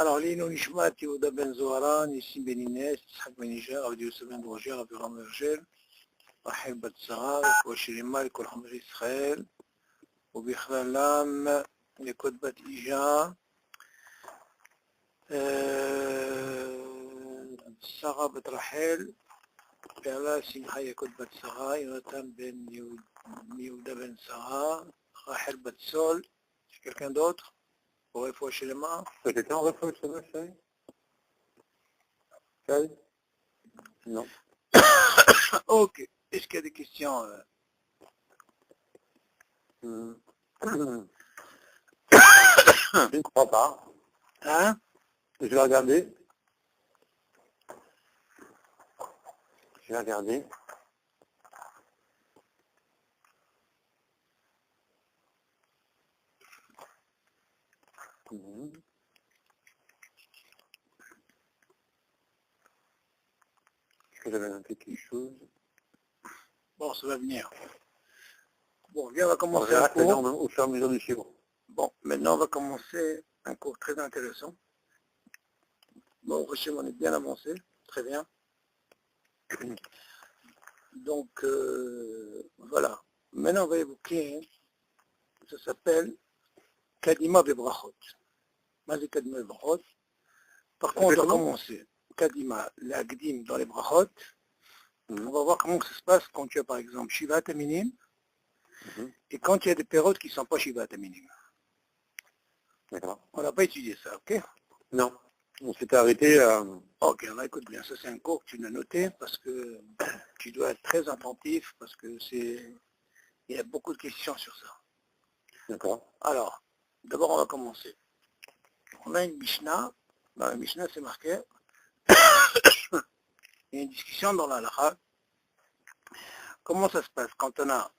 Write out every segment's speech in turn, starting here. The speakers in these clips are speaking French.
Alors, Lino Nishmat, Yehuda Ben Zohara, Nissim Ben Inès, Yitzhak Ben Isha, Rabbi Yosef Ben Roger, Rabbi Ram Vergel, Rachel Bat Sarah, Koshilima, Kol Hamar Israël, ובכללם לקוד בת אישה, שרה בת רחל, פעלה שמחה יקוד בת שרה, יונתן בן יהודה בן שרה, רחל בת סול, quelqu'un d'autre pour רפואה שלמה? Quelqu'un en répond sur le chai? Chai? Non. Ok. Est-ce qu'il y a des questions? Je ne crois pas. Hein? Je vais regarder. Je vais regarder. Est-ce que j'avais noté quelque chose? Bon, ça va venir. Bon, viens, on va On commencer verra un cours. au fur et à mesure du suivant. Bon, maintenant on va commencer un cours très intéressant. Bon, Hachem, on est bien avancé, très bien. Donc, voilà. Maintenant, on va évoquer, ça s'appelle Kadima Bebrachot. Mazé Kadima Bebrachot. Par contre, on va commencer Kadima, l'Agdim dans les Brachot. On va voir comment ça se passe quand tu as par exemple Shivat Aminim et quand il y a des périodes qui ne sont pas Shivat Aminim. D'accord. On n'a pas étudié ça, ok? Non. On s'était arrêté Ok, alors écoute bien, ça c'est un cours que tu l'as noté parce que tu dois être très attentif parce que il y a beaucoup de questions sur ça. D'accord. Alors, d'abord on va commencer. On a une Mishnah, dans la Mishnah c'est marqué, il y a une discussion dans la halakha. Comment ça se passe quand on a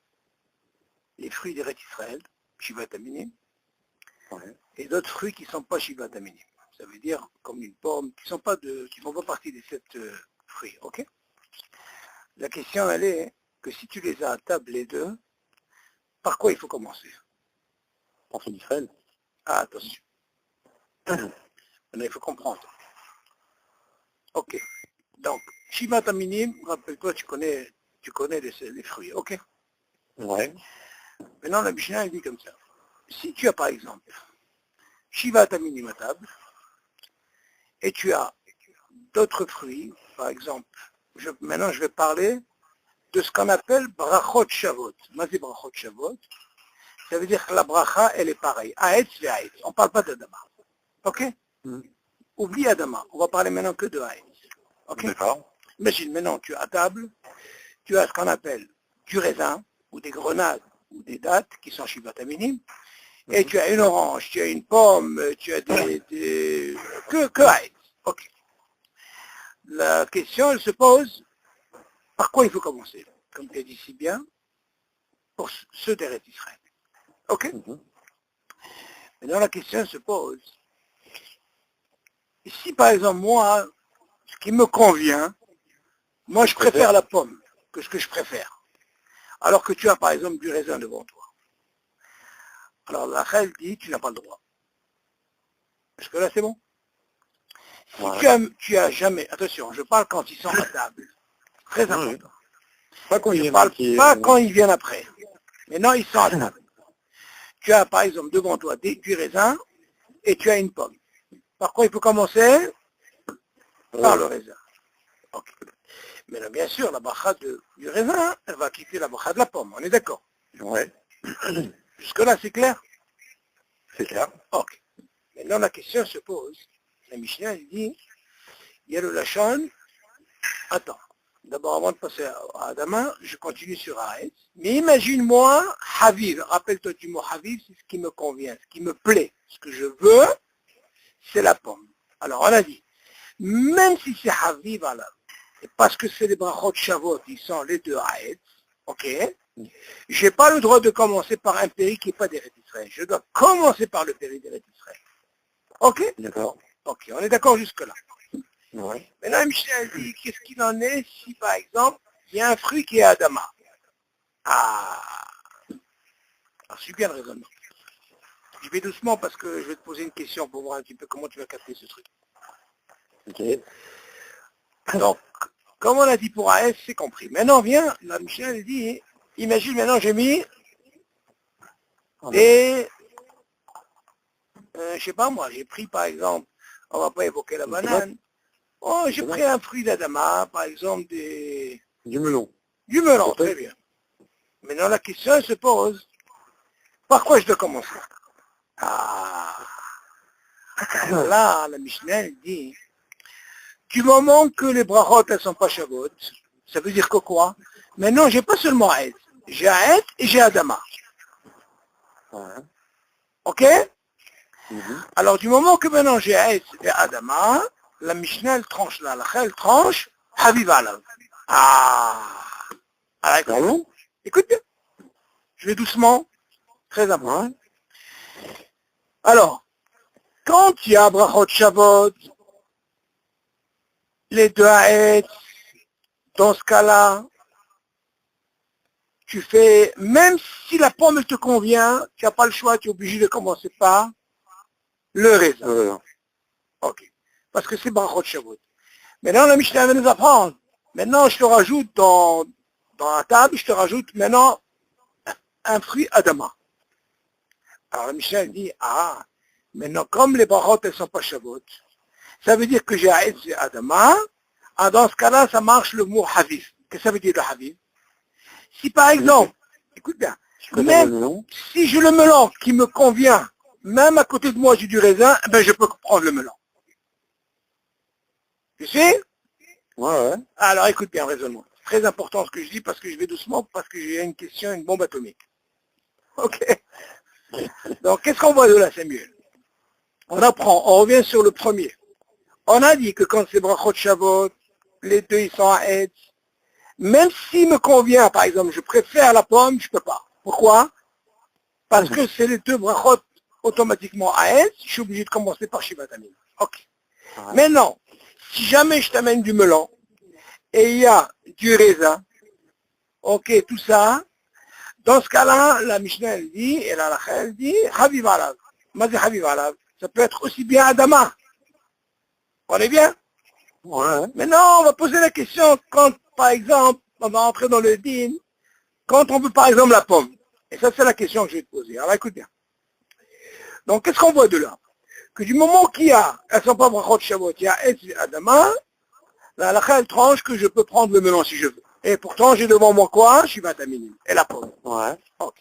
les fruits d'Eretz Israël, Shivat Aminim, et d'autres fruits qui ne sont pas Shivat Aminim. Ça veut dire comme une pomme, qui ne font pas partie des 7 fruits, ok? La question elle est que si tu les as à table les deux, par quoi il faut commencer? Par ceux d'Israël. Ah, attention. Maintenant il faut comprendre. Ok. Donc, Shivat Aminim, rappelle-toi, tu connais les fruits, ok? Ouais. Maintenant la Mishnah elle dit comme ça. Si tu as par exemple Shivat Aminim à table, et tu as d'autres fruits, par exemple, maintenant je vais parler de ce qu'on appelle Brachot Shavot. Mazé Brachot Shavot, ça veut dire que la bracha, elle est pareille. Aetz et Aetz. On ne parle pas d'Adama. Ok? Oublie Adama. On va parler maintenant que de Aetz. Ok? D'accord. Imagine maintenant, tu es à table, tu as ce qu'on appelle du raisin, ou des grenades, ou des dattes, qui sont Shivat Aminim, et tu as une orange, tu as une pomme, tu as que Aetz. Ok. La question, elle se pose, par quoi il faut commencer? Comme tu as dit si bien, pour ceux d'Eretz Israël. Ok? Maintenant, la question se pose, si par exemple, moi, ce qui me convient, moi je préfère la pomme que ce que je préfère, alors que tu as par exemple du raisin devant toi. Alors la Chel dit, tu n'as pas le droit. Est-ce que là c'est bon? Si tu as jamais, attention, je parle quand ils sont à table, très important. Pas quand Je ne parle pas quand ils viennent après. Maintenant, ils sont à table. Tu as par exemple devant toi du raisin et tu as une pomme. Par quoi il faut commencer? Par le raisin. Okay. Mais là, bien sûr, la bracha du raisin, elle va quitter la bracha de la pomme. On est d'accord? Ouais. Jusque-là, c'est clair? C'est clair. Ok. Maintenant, la question se pose. La Mishnah, elle dit, il y a le Lachon. Attends. D'abord, avant de passer à Adama, je continue sur Aetz. Mais imagine-moi, Haviv. Rappelle-toi du mot Haviv, c'est ce qui me convient, ce qui me plaît. Ce que je veux, c'est la pomme. Alors, on a dit, même si c'est Haviv, alors, et parce que c'est les brachot Shavot, ils sont les deux Aetz, ok, j'ai pas le droit de commencer par un pays qui n'est pas d'Eretz Israël. Je dois commencer par le pays d'Eretz Israël. Ok? D'accord. Ok, on est d'accord jusque-là. Ouais. Maintenant, Michel dit, qu'est-ce qu'il en est si, par exemple, il y a un fruit qui est Adama? Ah, alors, c'est bien le raisonnement. Je vais doucement parce que je vais te poser une question pour voir un petit peu comment tu vas capter ce truc. Ok. Donc, comme on a dit pour AS, c'est compris. Maintenant vient, la Michel dit, imagine maintenant j'ai mis des, je sais pas moi, j'ai pris par exemple, on va pas évoquer la banane. Oh, j'ai pris un fruit d'Adama, par exemple Du melon. du melon, très bien. Maintenant la question elle se pose, par quoi je dois commencer? Ah, là, la Mishnah elle dit, du moment que les brachot elles sont pas Shavuot, ça veut dire que quoi? Maintenant j'ai pas seulement Aed, j'ai Aed et j'ai Adama. Ouais. Ok? Alors du moment que maintenant j'ai Aed et Adama, la Mishnah elle tranche là, la elle tranche, Habib Alav. Ah, alors, écoute, écoute bien, je vais doucement, très important. Ouais. Alors, quand il y a brachot Shavuot, les deux Aed, dans ce cas-là, tu fais, même si la pomme elle te convient, tu n'as pas le choix, tu es obligé de commencer par le raisin. Ok. Parce que c'est brachot Shavuot. Maintenant, la Mishnah va nous apprendre. Maintenant, je te rajoute dans la table, je te rajoute maintenant un fruit Adama. Alors la Mishnah dit, ah, maintenant, comme les brachot elles sont pas Shavuot, ça veut dire que j'ai Aed et Adama. Ah, dans ce cas-là, ça marche le mot Haviv. Qu'est-ce que ça veut dire le Haviv? Si par exemple, écoute bien, même si j'ai le melon qui me convient, même à côté de moi j'ai du raisin, ben je peux prendre le melon. Tu sais? Ouais. Alors écoute bien, raisonnement. C'est très important ce que je dis parce que je vais doucement, parce que j'ai une question, une bombe atomique. Ok. Donc qu'est-ce qu'on voit de là, Samuel? On apprend, on revient sur le premier. On a dit que quand c'est brachot Shavuot, les deux ils sont à Etz. Même s'il me convient, par exemple, je préfère la pomme, je peux pas. Pourquoi? Parce que c'est les deux brachot automatiquement à Etz, je suis obligé de commencer par Shivatamine. Ok. Ouais. Maintenant, si jamais je t'amène du melon, et il y a du raisin, ok, tout ça, dans ce cas-là, la Mishnah elle dit, et la Lacha elle dit, Habib Alav. Mazi Habib Alav. Ça peut être aussi bien Adama. On est bien? Ouais. Maintenant, on va poser la question quand, par exemple, on va entrer dans le din, quand on veut par exemple la pomme. Et ça, c'est la question que je vais te poser. Alors écoute bien. Donc, qu'est-ce qu'on voit de là? Que du moment qu'il y a, elles ne sont pas brachot Shavuot, il y a Etz et Adama, la halakha, elle tranche que je peux prendre le melon si je veux. Et pourtant, j'ai devant moi quoi? Shivatamine. Et la pomme. Ouais. Ok.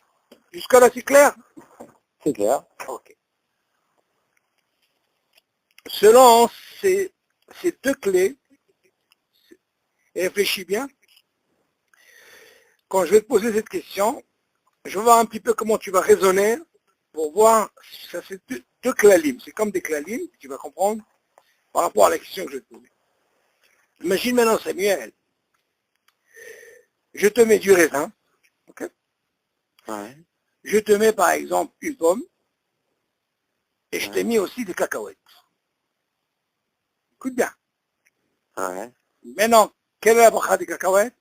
Jusqu'à là, c'est clair? C'est clair. Ok. Selon ces deux clés, et réfléchis bien, quand je vais te poser cette question, je vais voir un petit peu comment tu vas raisonner pour voir, ça c'est deux clalim, c'est comme des clalim, tu vas comprendre, par rapport à la question que je vais te poser. Imagine maintenant Samuel, je te mets du raisin, ok? Ouais. Je te mets par exemple une pomme, et je t'ai mis aussi des cacahuètes. Écoute bien. Ouais. Maintenant, quelle est la bracha des cacahuètes?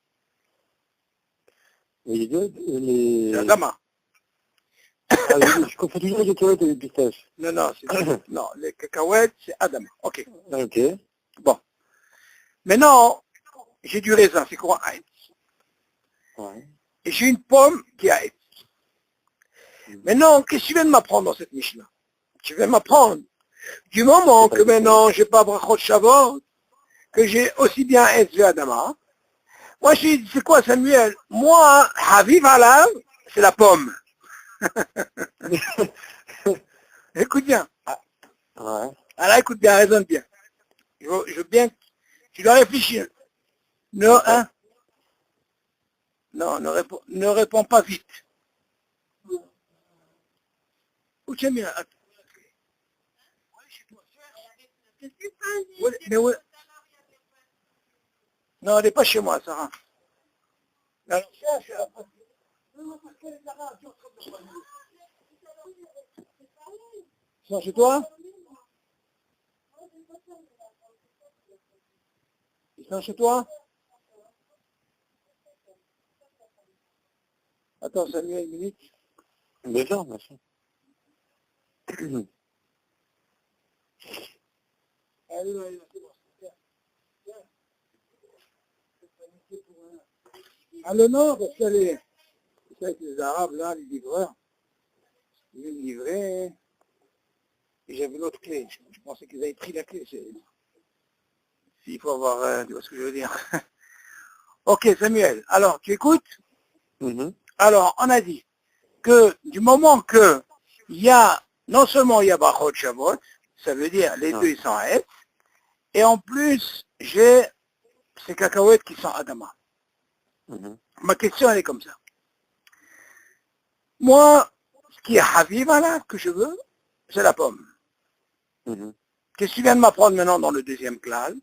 Les deux, C'est Adama. Ah, je confonds toujours les cacahuètes et les pistaches. Non, non, les cacahuètes, c'est Adama. Ok. Ok. Bon. Maintenant, j'ai du raisin, c'est quoi? Aït. Ouais. Et j'ai une pomme qui est Aït. Maintenant, qu'est-ce que tu viens de m'apprendre dans cette Mishnah? Tu viens de m'apprendre. Du moment que maintenant, j'ai pas brachot Shavuot, que j'ai aussi bien Aït et Adama, moi je dis, c'est quoi Samuel? Moi, Haviv Alav, c'est la pomme. Écoute bien. Ouais. Alors écoute bien, raisonne bien. Je veux bien, tu dois réfléchir. Non, hein? Non, ne réponds pas vite. Où tu es mis là? Non, elle n'est pas chez moi, Sarah. Alors, cherche, ils sont chez toi? Ils sont chez toi? Attends, Samuel, une minute. Bien sûr, bien sûr. Ah non, parce que les Arabes, là, les livreurs, ils me livraient, et j'avais l'autre clé. Je pensais qu'ils avaient pris la clé. Il faut avoir, tu vois ce que je veux dire. Ok, Samuel, alors, tu écoutes? Alors, on a dit que du moment que il y a, non seulement il y a Brachot Shavuot, ça veut dire les deux ils sont Haetz, et en plus, j'ai ces cacahuètes qui sont Adama. Ma question, elle est comme ça. Moi, ce qui est Habib, là, que je veux, c'est la pomme. Qu'est-ce que tu viens de m'apprendre maintenant dans le deuxième classe?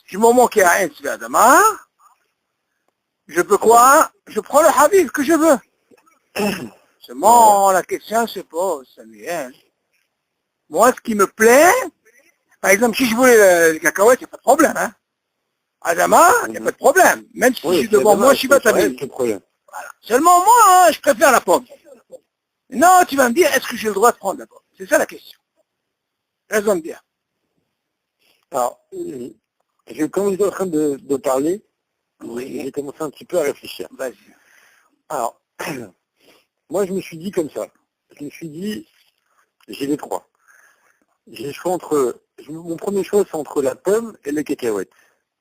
Du moment qu'il y a un Adama, je peux quoi? Je prends le Habib que je veux. Seulement, la question se pose, Samuel. Moi, ce qui me plaît, par exemple, si je voulais les cacahuètes, il n'y a pas de problème, hein. Adama, il n'y a pas de problème. Même si je suis devant moi, je suis batami. Voilà. Seulement moi, hein, je préfère la pomme. Non, tu vas me dire, est-ce que j'ai le droit de prendre la pomme? C'est ça la question. Raison de dire. Alors, quand j'étais en train de parler, j'ai commencé un petit peu à réfléchir. Vas-y. Alors, moi je me suis dit comme ça. Je me suis dit, j'ai les trois. J'ai le choix entre, mon premier choix c'est entre la pomme et le cacahuète.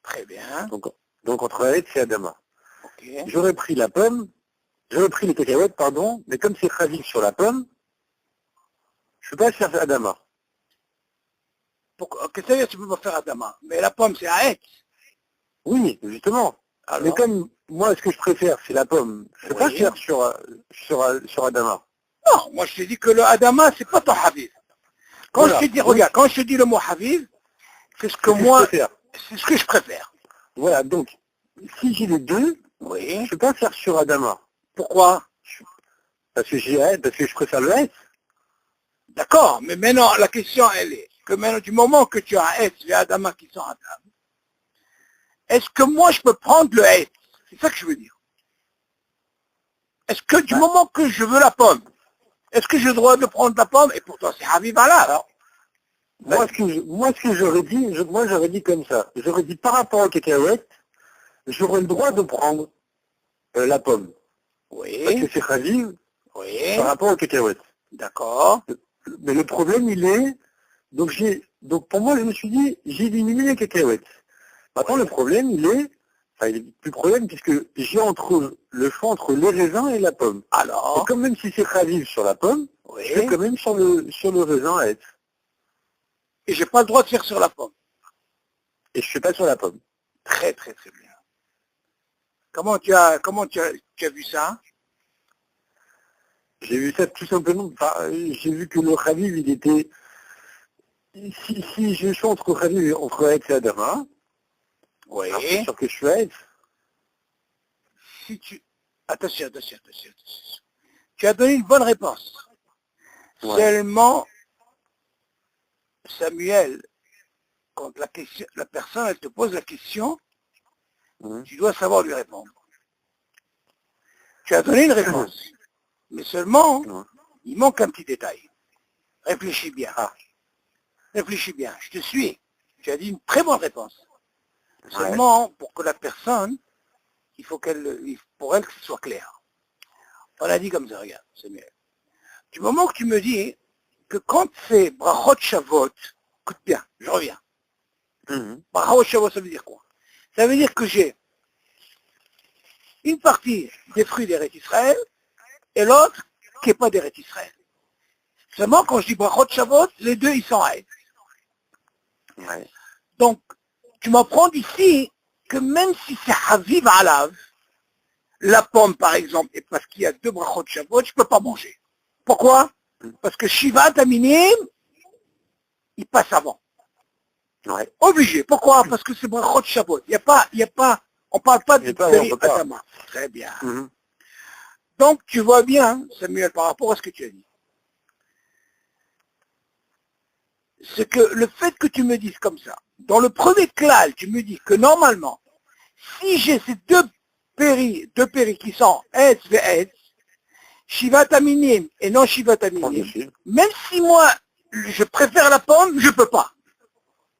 Très bien. Donc entre Haetz et Adama. Okay. J'aurais pris la pomme, j'aurais pris les cacahuètes, pardon, mais comme c'est Chaviv sur la pomme, je ne peux pas faire Adama. Qu'est-ce que ça veut dire tu peux pas faire Adama? Mais la pomme c'est Haetz. Oui, justement. Alors, mais comme moi ce que je préfère c'est la pomme, je ne peux pas faire sur Adama. Non, moi je te dis que le Adama c'est pas ton Habib. Quand je te dis, regarde, quand je te dis le mot Habib, c'est ce que moi, c'est ce que je préfère. Voilà, donc, si j'ai les deux, je ne peux pas faire sur Adama. Pourquoi? Parce que je préfère le Haetz. D'accord, mais maintenant, la question, elle est, que maintenant, du moment que tu as Haetz et Adama qui sont à table, est-ce que moi, je peux prendre le Haetz? C'est ça que je veux dire. Est-ce que du moment que je veux la pomme, est-ce que j'ai le droit de prendre la pomme? Et pourtant, c'est Habib Allah. Alors, moi, ce que j'aurais dit, j'aurais dit comme ça. J'aurais dit par rapport au cacahuète, j'aurais le droit de prendre la pomme. Oui. Parce que c'est Chaviv par rapport au cacahuète. D'accord. Mais le problème, il est, donc pour moi, je me suis dit, j'ai éliminé les cacahuètes. Maintenant, le problème, il est plus problème puisque j'ai le choix entre le raisin et la pomme. Alors. Et quand même si c'est Chaviv sur la pomme, je fais quand même sur le raisin à être. Et j'ai pas le droit de faire sur la pomme. Et je ne fais pas sur la pomme. Très, très, très bien. Comment tu as vu ça? J'ai vu ça tout simplement, j'ai vu que le Chaviv, il était, si je choisis entre Chaviv, entre Haetz et Adama, c'est sûr que je suis Haetz. Si tu, attention. Tu as donné une bonne réponse. Seulement, Samuel, quand la personne, elle te pose la question, tu dois savoir lui répondre. Tu as donné une réponse. Mais seulement, il manque un petit détail. Réfléchis bien. Réfléchis bien. Je te suis. Tu as dit une très bonne réponse. Seulement, pour que la personne, il faut pour elle que ce soit clair. On a dit comme ça, regarde, Samuel. Du moment que tu me dis que quand c'est Brachot Shavuot, écoute bien, je reviens. Brachot Shavuot, ça veut dire quoi? Ça veut dire que j'ai une partie des fruits d'Eretz Israël et l'autre qui n'est pas d'Eretz Israël. Seulement, quand je dis Brachot Shavuot, les deux, ils sont Haetz. Donc, tu m'apprends d'ici que même si c'est Haviv Alav, la pomme, par exemple, et parce qu'il y a deux Brachot Shavuot, je ne peux pas manger. Pourquoi? Parce que Shiva Taminim, il passe avant. Obligé. Pourquoi? Parce que c'est Brachot Shavuot. Il n'y a pas, on ne parle pas de Beri Adama. Très bien. Donc, tu vois bien, Samuel, par rapport à ce que tu as dit. C'est que le fait que tu me dises comme ça, dans le premier clal, tu me dis que normalement, si j'ai ces deux péris qui sont Haetz et Haetz, Shivat Aminim et non Shivat Prends Aminim, dessus. même si moi, je préfère la pomme, je peux pas.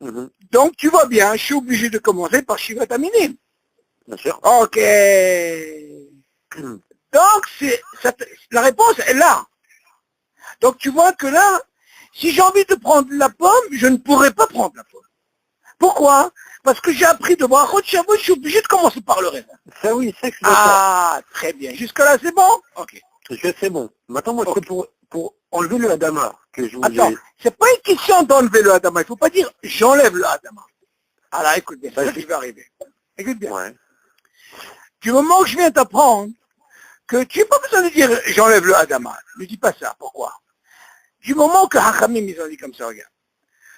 Mhm. Donc, tu vois bien, je suis obligé de commencer par Shivat Aminim. Bien sûr. Ok. Mhm. Donc, la réponse est là. Donc, tu vois que là, si j'ai envie de prendre la pomme, je ne pourrais pas prendre la pomme. Pourquoi? Parce que j'ai appris de Brachot Shavuot, je suis obligé de commencer par le raisin. Ça oui, ça je suis d'accord. Ah, très bien. Jusque-là, c'est bon? Ok. C'est bon. Maintenant, moi, c'est pour enlever le Hadama que je vous Attends, ai... c'est pas une question d'enlever le Hadama. Il ne faut pas dire j'enlève le Hadama. Alors, écoute bien, c'est ça qui va arriver. Écoute bien. Ouais. Du moment que je viens t'apprendre que tu n'as pas besoin de dire j'enlève le Hadama. Ne dis pas ça. Pourquoi? Du moment que Hachamim, ils ont dit comme ça, regarde.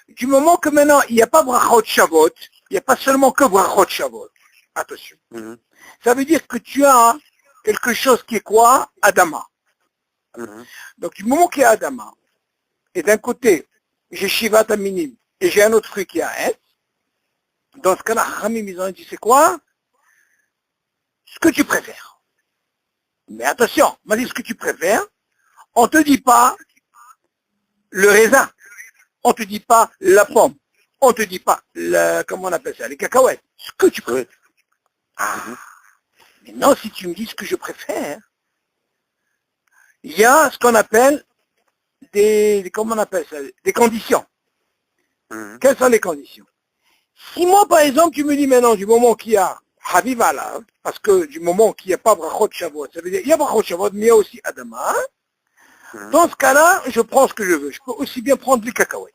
Du moment que maintenant, il n'y a pas Brachot Shavuot, il n'y a pas seulement que Brachot Shavuot. Attention. Mhm. Ça veut dire que tu as quelque chose qui est quoi? Adama. Mhm. Donc, du moment qu'il y a Adama, et d'un côté, j'ai Shivat Aminim, et j'ai un autre fruit qui a S, dans ce cas-là, Hachamim, ils ont dit, c'est quoi? Ce que tu préfères. Mais attention, on m'a dit ce que tu préfères, on ne te dit pas le raisin, on ne te dit pas la pomme, on ne te dit pas, comment on appelle ça, les cacahuètes, ce que tu préfères. Oui. Ah, maintenant, si tu me dis ce que je préfère, il y a ce qu'on appelle comment on appelle ça, des conditions. Mhm. Quelles sont les conditions? Si moi, par exemple, tu me dis maintenant, du moment qu'il y a Haviv Alav, parce que du moment qu'il n'y a pas Brachot Shavuot, ça veut dire il y a Brachot Shavuot, mais il y a aussi Adama, Mhm. dans ce cas-là, je prends ce que je veux. Je peux aussi bien prendre les cacahuètes.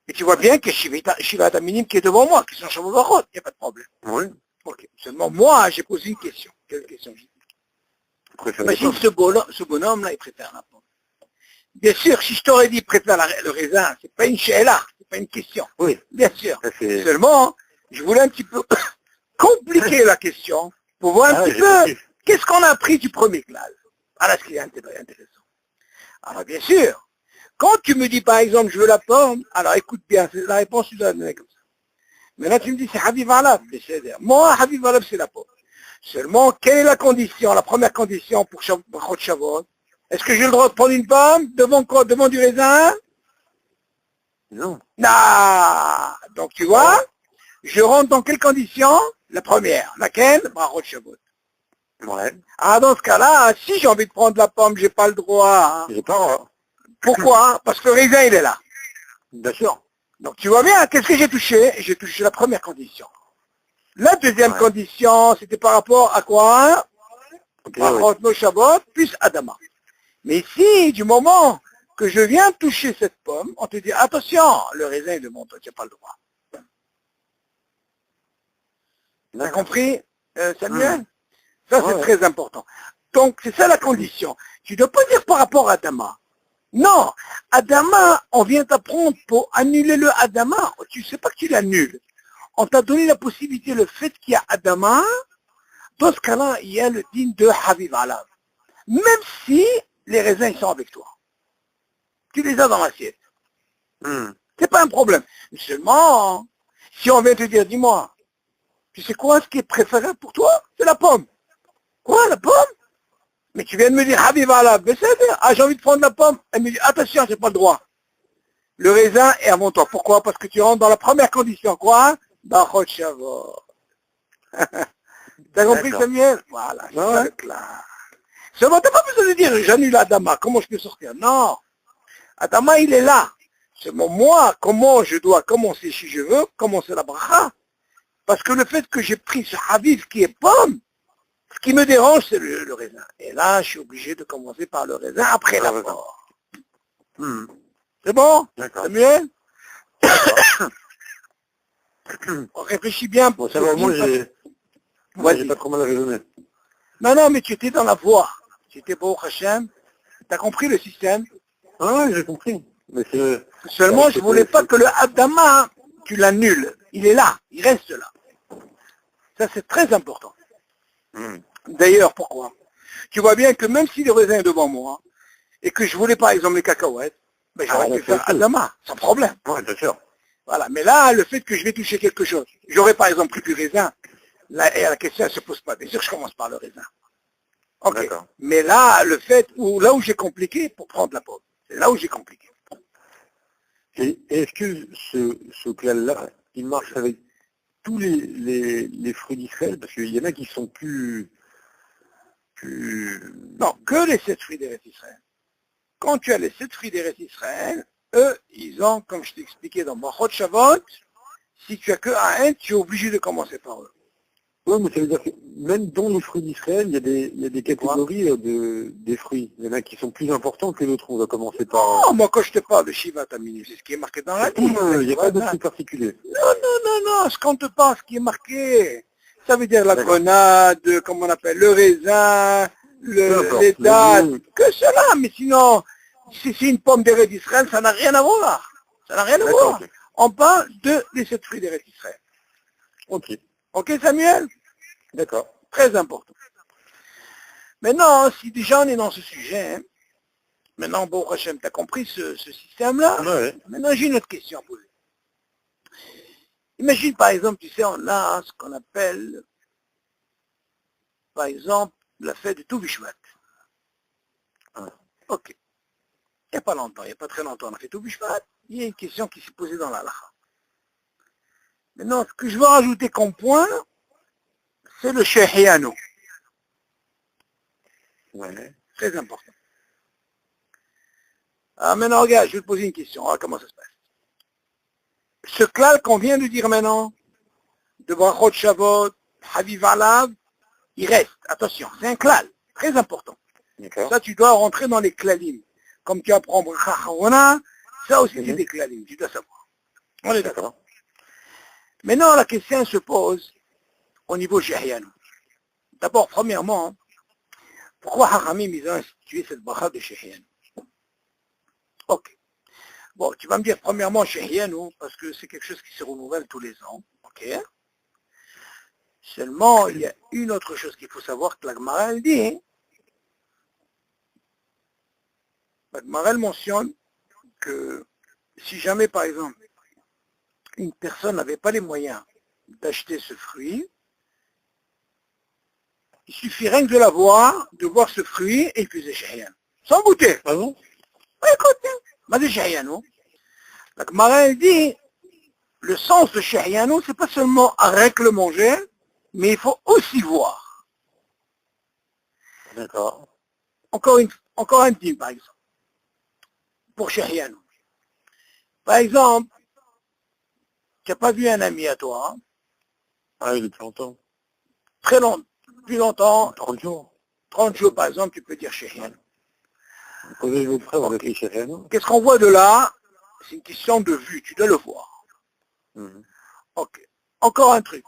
Et tu vois bien que Shivat Aminim qui est devant moi, qui sont Shavuot Brachot, il n'y a pas de problème. Oui. Ok. Seulement, moi, j'ai posé une question. Quelle question? Préfère les Imagine pommes. ce bonhomme-là, il préfère la pomme. Bien sûr, si je t'aurais dit préfère le raisin, c'est pas une she'ela, c'est pas une question. Oui. Bien sûr. Ça, c'est... Seulement, je voulais un petit peu compliquer la question pour voir un Ah, petit j'ai peu compris. qu'est-ce qu'on a appris du premier classe. Voilà ce qui est intéressant. Alors bien sûr, quand tu me dis par exemple je veux la pomme, alors écoute bien, la réponse tu dois la donner comme ça. Maintenant tu me dis c'est Habib Alab, moi Habib Alab c'est la pomme. Seulement, quelle est la condition, la première condition pour Brachot Shavuot? Est-ce que j'ai le droit de prendre une pomme devant quoi? Devant du raisin? Non. Non. Donc tu vois, je rentre dans quelle condition? La première. Laquelle? Brachot Shavuot. Ouais. Ah, dans ce cas-là, si j'ai envie de prendre la pomme, j'ai pas le droit. Hein. J'ai pas... Pourquoi? Parce que le raisin, il est là. Bien sûr. Donc tu vois bien, qu'est-ce que j'ai touché? J'ai touché la première condition. La deuxième Ouais. condition, c'était par rapport à quoi? Ok, oui. Brachot no Shavuot plus Adama. Mais si, du moment que je viens toucher cette pomme, on te dit, attention, le raisin est devant toi, tu n'as pas le droit. T'as compris, Samuel? Ça, c'est Ouais. très important. Donc, c'est ça la condition. Tu ne dois pas dire par rapport à Adama. Non, Adama, on vient t'apprendre pour annuler le Adama. Tu ne sais pas que tu l'annules. On t'a donné la possibilité, le fait qu'il y a Adama, dans ce cas-là, il y a le digne de Habib Alav. Même si les raisins ils sont avec toi. Tu les as dans l'assiette. Mhm. C'est pas un problème. Seulement, si on vient te dire, dis-moi, tu sais quoi, ce qui est préférable pour toi? C'est la pomme. Quoi, la pomme? Mais tu viens de me dire, Habib Alab, ah, j'ai envie de prendre la pomme. Elle me dit, attention, j'ai pas le droit. Le raisin est avant toi. Pourquoi? Parce que tu rentres dans la première condition. Quoi? Brachot Shavuot. T'as compris, D'accord. Samuel? Voilà, c'est ça Ouais. le clair. Seulement, t'as pas besoin de dire, j'annule Adama, comment je peux sortir? Non. Adama, il est là. Seulement, moi, comment je dois commencer, si je veux, commencer la bracha? Parce que le fait que j'ai pris ce Habib qui est pomme, ce qui me dérange, c'est le raisin. Et là, je suis obligé de commencer par le raisin après la pomme. Mhm. C'est bon? D'accord. Samuel? D'accord. On réfléchit bien Bon, pour ça ce va, film. moi, j'ai Vas-y. pas trop mal raisonné. Non, non, mais tu étais dans la voie. Tu étais beau, Hachem. Tu as compris le système. Ah ouais, j'ai compris. Mais c'est... Seulement, je voulais pas que le Adama, tu l'annules. Il est là. Il reste là. Ça, c'est très important. Mhm. D'ailleurs, pourquoi? Tu vois bien que même si le raisin est devant moi, et que je voulais par exemple les cacahuètes, ben, Ah, j'aurais là, pu c'est faire autre chose. Adama, sans problème. Ouais, bien sûr. Voilà. Mais là, le fait que je vais toucher quelque chose, j'aurais par exemple pris du raisin, là, et la question ne se pose pas. Bien sûr, je commence par le raisin. Ok. D'accord. Mais là, là où j'ai compliqué pour prendre la pomme, c'est là où j'ai compliqué. Et est-ce que ce clal-là, il marche avec tous les fruits d'Israël? Parce qu'il y en a qui sont plus... Non, que les 7 fruits d'Eretz Israël. Quand tu as les 7 fruits d'Eretz Israël, eux, ils ont, comme je t'ai expliqué dans Brachot Shavot, si tu as que un, tu es obligé de commencer par eux. Oui, mais ça veut dire que même dans les fruits d'Israël, il y a des catégories des fruits. Il y en a qui sont plus importants que d'autres. On va commencer par... Oh, moi quand je te parle de Shiva Tamini, c'est ce qui est marqué dans la liste. Il n'y a pas de fruits particuliers. Non, ce qu'on te parle, ce qui est marqué, ça veut dire la D'accord. grenade, comme on appelle, le raisin, Peu importe, les le dattes, goût. que cela, mais sinon, si c'est une pomme d'Eretz d'Israël, ça n'a rien à voir. Ça n'a rien à D'accord, voir. ok. On parle des 7 fruits d'Eretz d'Israël. Ok, Ok Samuel? d'accord. Très important. Maintenant, si déjà on est dans ce sujet, hein, maintenant, bon, Hachem, tu as compris ce système-là? Ouais. Maintenant, j'ai une autre question à poser. Imagine, par exemple, tu sais, on a ce qu'on appelle, par exemple, la fête de Toubishvat. Ah. Ok. Il n'y a pas longtemps, il n'y a pas très longtemps, on a fait Toubishvat. Il y a une question qui s'est posée dans la lacha. Maintenant, ce que je veux rajouter comme point, c'est le Shehiano. Ouais. Très important. Alors maintenant, regarde, je vais te poser une question. Alors, comment ça se passe? Ce klal qu'on vient de dire maintenant, de Brachot Shavot, Haviv Alav, il reste. Attention, c'est un klal, très important. D'accord. Ça, tu dois rentrer dans les klalim. Comme tu apprends Bracha Harona, ça aussi c'est Mhm. des klalim, tu dois savoir. On est d'accord. D'accord. Maintenant, la question se pose au niveau Shehiano. D'abord, premièrement, pourquoi Haramim ils ont institué cette bracha de Shehiano? Ok. Bon, tu vas me dire premièrement Shehiano, parce que c'est quelque chose qui se renouvelle tous les ans. Ok. Seulement, il y a une autre chose qu'il faut savoir que la Gemara elle dit. La Gemara elle mentionne que si jamais, par exemple, une personne n'avait pas les moyens d'acheter ce fruit, il suffit rien que de voir ce fruit et il faisait Shehiano. Sans goûter. Ah bon? Ouais, écoute, mais c'est Shehiano. La Gemara elle dit, le sens de Shehiano, c'est pas seulement avec le manger, mais il faut aussi voir. D'accord. Encore un petit, par exemple, pour Shehiano. Par exemple, tu n'as pas vu un ami à toi, hein, Ah oui, depuis longtemps. très long, plus longtemps, 30 jours. 30 jours par exemple, tu peux dire Shehiano. Posez vos prêts, on a Ok. fait chez rien. Qu'est-ce qu'on voit de là? C'est une question de vue, tu dois le voir. Mhm. Ok. Encore un truc.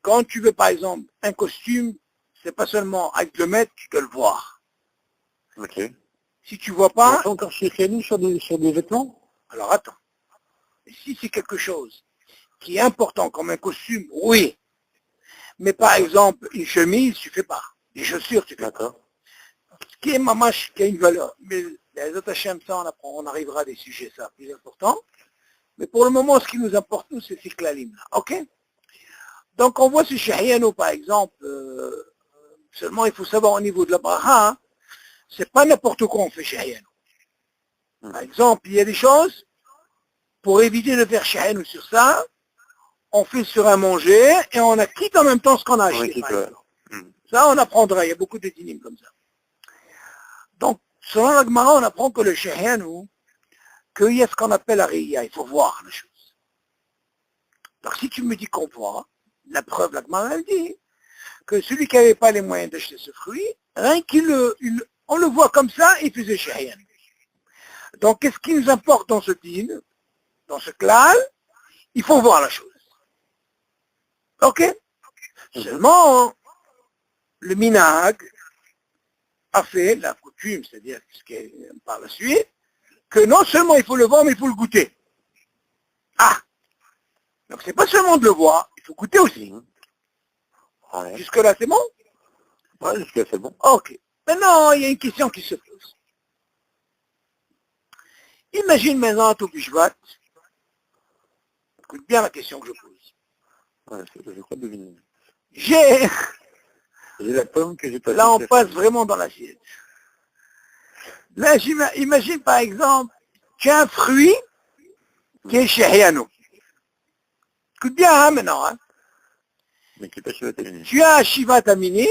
Quand tu veux par exemple un costume, c'est pas seulement avec le mettre, tu dois le voir. Ok. Si tu vois On pas, fait encore chez nous sur des vêtements? alors attends. Si c'est quelque chose qui est important comme un costume, oui. Mais par D'accord. exemple, une chemise, tu fais pas. Les chaussures, tu fais pas. D'accord. Ce qui est mamache, qui a une valeur. Mais les autres Hachem, ça, on arrivera à des sujets, ça, plus importants. Mais pour le moment, ce qui nous importe, nous, c'est ces klalim-là. OK? Donc, on voit ce Shehiano, par exemple, seulement il faut savoir au niveau de la bracha, hein, c'est pas n'importe quoi on fait Shehiano. Par exemple, il y a des choses, pour éviter de faire Shehiano sur ça, on fait sur un manger et on acquitte en même temps ce qu'on a acheté. Par exemple. Ça, on apprendra. Il y a beaucoup de dynimes comme ça. Donc, selon la Gemara, on apprend que le Shehiano, qu'il y a ce qu'on appelle la Riya. Il faut voir la chose. Donc, si tu me dis qu'on voit, la preuve, la Gemara, elle dit que celui qui n'avait pas les moyens d'acheter ce fruit, rien on le voit comme ça, il faisait Shehiano. Donc, qu'est-ce qui nous importe dans ce dîne, dans ce klal? Il faut voir la chose. OK? Seulement, le minag a fait la coutume, c'est-à-dire ce qui est par la suite, que non seulement il faut le voir, mais il faut le goûter. Ah! Donc c'est pas seulement de le voir, il faut goûter aussi. Ouais. Jusque-là, c'est bon? Ouais, jusqu'à c'est bon. Ok. Maintenant, il y a une question qui se pose. Imagine maintenant à Toubishvat, écoute bien la question que je pose. Ouais, je crois deviner. J'ai J'ai la pomme que j'ai pas. Là, on passe vraiment dans l'assiette. Là, imagine par exemple, tu as un fruit qui est chez Riano. Écoute bien, hein, maintenant. Hein. Mais qui est pas Shiva Tamini. Tu as un Shiva Tamini.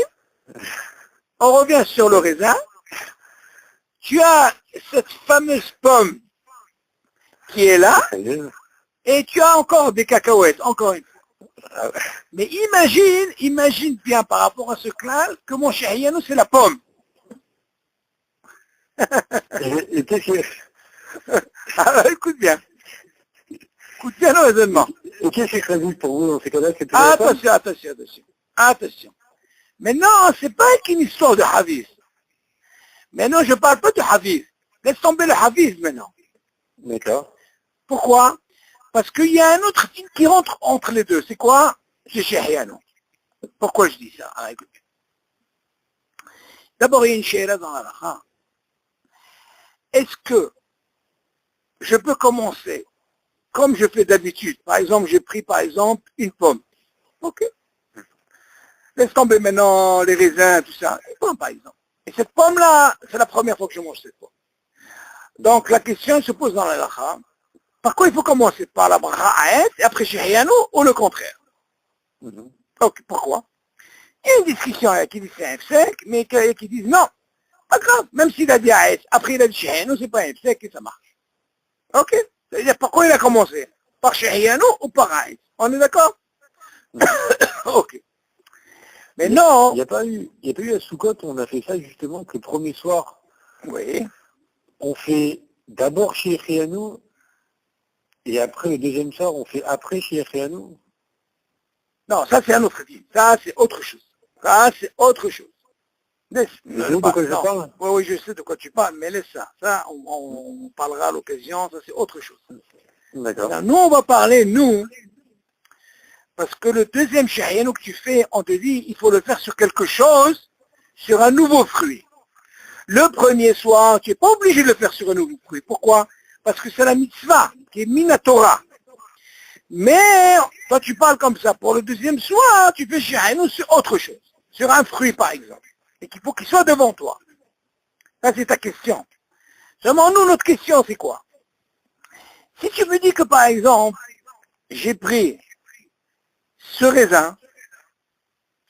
On revient sur le raisin. Tu as cette fameuse pomme qui est là. Et tu as encore des cacahuètes, encore une fois. Mais imagine bien par rapport à ce clan que mon cher Riano, c'est la pomme. Et qu'est-ce que... Alors, écoute bien. Écoute bien le raisonnement. Et qu'est-ce que ça dit pour vous dans ces cas-là? C'est toujours la pomme? Attention. Maintenant, c'est pas qu'une histoire de Hafiz. Maintenant, je parle pas de Hafiz. Laisse tomber le Hafiz maintenant. D'accord. Pourquoi? Parce qu'il y a un autre type qui rentre entre les deux. C'est quoi? C'est Shehiano. Pourquoi je dis ça? Alors, écoute. D'abord, il y a une Sheira dans la Lacha. Est-ce que je peux commencer comme je fais d'habitude? Par exemple, j'ai pris par exemple une pomme. Ok. Laisse tomber maintenant les raisins, tout ça. Une pomme par exemple. Et cette pomme-là, c'est la première fois que je mange cette pomme. Donc la question se pose dans la Lacha. Par quoi il faut commencer? Par la bracha Aet et après Shehiano ou le contraire? Ok, pourquoi? Il y a une discussion qui dit c'est un sec, mais qui disent non, pas grave, même s'il a dit Aet, après il a dit Shehiano, c'est pas un sec et ça marche. Ok? C'est-à-dire pourquoi il a commencé? Par Shehiano ou par Aet? On est d'accord? Ok. Mais non. Il n'y a pas eu à Soukot, on a fait ça justement que le premier soir. Oui. On fait d'abord chez Riano et après le deuxième soir, on fait après chez Riano. Non, ça c'est un autre film. Ça c'est autre chose. Laisse. De quoi je parle? Oui, je sais de quoi tu parles, mais laisse ça. Ça, on parlera à l'occasion, ça c'est autre chose. D'accord. Nous, on va parler, parce que le deuxième Shehiano que tu fais, on te dit, il faut le faire sur quelque chose, sur un nouveau fruit. Le premier soir, tu n'es pas obligé de le faire sur un nouveau fruit. Pourquoi? Parce que c'est la mitzvah, qui est minatora. Mais, toi tu parles comme ça. Pour le deuxième soir, tu fais Shehiano sur autre chose. Sur un fruit, par exemple. Et qu'il faut qu'il soit devant toi. Ça, c'est ta question. Seulement, nous, notre question, c'est quoi? Si tu me dis que, par exemple, j'ai pris ce raisin